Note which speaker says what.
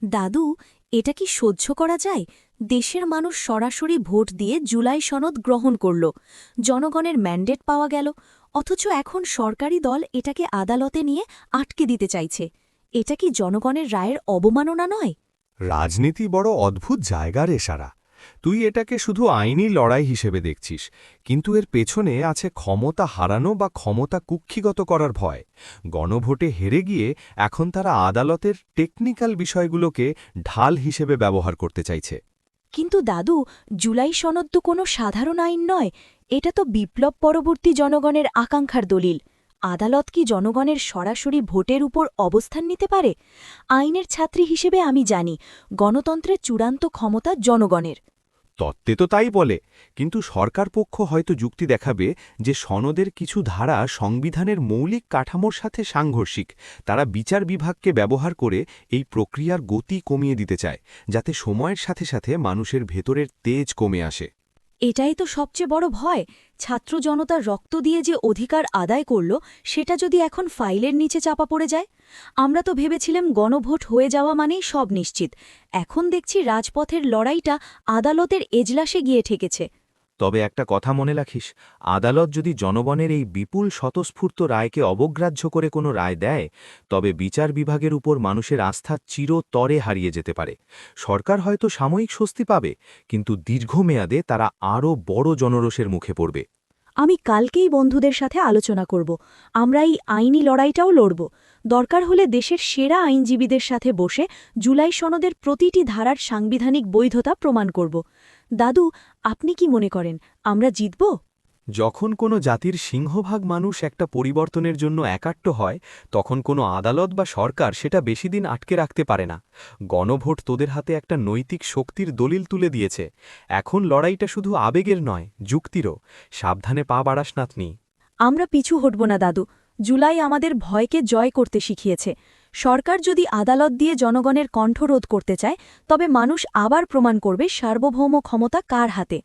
Speaker 1: দাদু, এটা কি সহ্য করা যায়? দেশের মানুষ সরাসরি ভোট দিয়ে জুলাই সনদ গ্রহণ করল, জনগণের ম্যান্ডেট পাওয়া গেল, অথচ এখন সরকারি দল এটাকে আদালতে নিয়ে আটকে দিতে চাইছে। এটা কি জনগণের রায়ের অবমাননা নয়?
Speaker 2: রাজনীতি বড় অদ্ভুত জায়গা রে সারা। তুই এটাকে শুধু আইনি লড়াই হিসেবে দেখছিস, কিন্তু এর পেছনে আছে ক্ষমতা হারানো বা ক্ষমতা কুক্ষিগত করার ভয়। গণভোটে হেরে গিয়ে এখন তারা আদালতের টেকনিক্যাল বিষয়গুলোকে ঢাল হিসেবে ব্যবহার করতে চাইছে।
Speaker 1: কিন্তু দাদু, জুলাই সনদ তো কোনো সাধারণ আইন নয়, এটা তো বিপ্লব পরবর্তী জনগণের আকাঙ্ক্ষার দলিল। আদালত কি জনগণের সরাসরি ভোটের উপর অবস্থান নিতে পারে? আইনের ছাত্রী হিসেবে আমি জানি, গণতন্ত্রের চূড়ান্ত ক্ষমতা জনগণের।
Speaker 2: তত্ত্বে তো তাই বলে, কিন্তু সরকার পক্ষ হয়তো যুক্তি দেখাবে যে সনদের কিছু ধারা সংবিধানের মৌলিক কাঠামোর সাথে সাংঘর্ষিক। তারা বিচার বিভাগকে ব্যবহার করে এই প্রক্রিয়ার গতি কমিয়ে দিতে চায়, যাতে সময়ের সাথে সাথে মানুষের ভেতরের তেজ কমে আসে।
Speaker 1: এটাই তো সবচেয়ে বড় ভয়। ছাত্র জনতার রক্ত দিয়ে যে অধিকার আদায় করল, সেটা যদি এখন ফাইলের নিচে চাপা পড়ে যায়। আমরা তো ভেবেছিলাম গণভোট হয়ে যাওয়া মানেই সব নিশ্চিত। এখন দেখছি রাজপথের লড়াইটা আদালতের এজলাসে গিয়ে ঠেকেছে।
Speaker 2: তবে একটা কথা মনে রাখিস, আদালত যদি জনগণের এই বিপুল স্বতঃস্ফূর্ত রায়কে অবগ্রাহ্য করে কোনো রায় দেয়, তবে বিচার বিভাগের উপর মানুষের আস্থা চিরতরে হারিয়ে যেতে পারে। সরকার হয়তো সাময়িক স্বস্তি পাবে, কিন্তু দীর্ঘমেয়াদে তারা আরও বড় জনরোষের মুখে পড়বে।
Speaker 1: আমি কালকেই বন্ধুদের সাথে আলোচনা করব। আমরা এই আইনি লড়াইটাও লড়ব। দরকার হলে দেশের সেরা আইনজীবীদের সাথে বসে জুলাই সনদের প্রতিটি ধারার সাংবিধানিক বৈধতা প্রমাণ করব। দাদু, আপনি কি মনে করেন আমরা জিতব?
Speaker 2: যখন কোনো জাতির সিংহভাগ মানুষ একটা পরিবর্তনের জন্য একাট্ট হয়, তখন কোনো আদালত বা সরকার সেটা বেশিদিন আটকে রাখতে পারে না। গণভোট তোদের হাতে একটা নৈতিক শক্তির দলিল তুলে দিয়েছে। এখন লড়াইটা শুধু আবেগের নয়, যুক্তিরও। সাবধানে পা বাড়াস নাতনি।
Speaker 1: আমরা পিছু হটব না দাদু। জুলাই আমাদের ভয়কে জয় করতে শিখিয়েছে। সরকার যদি আদালত দিয়ে জনগণের কণ্ঠরোধ করতে চায়, তবে মানুষ আবার প্রমাণ করবে সার্বভৌম ক্ষমতা কার হাতে।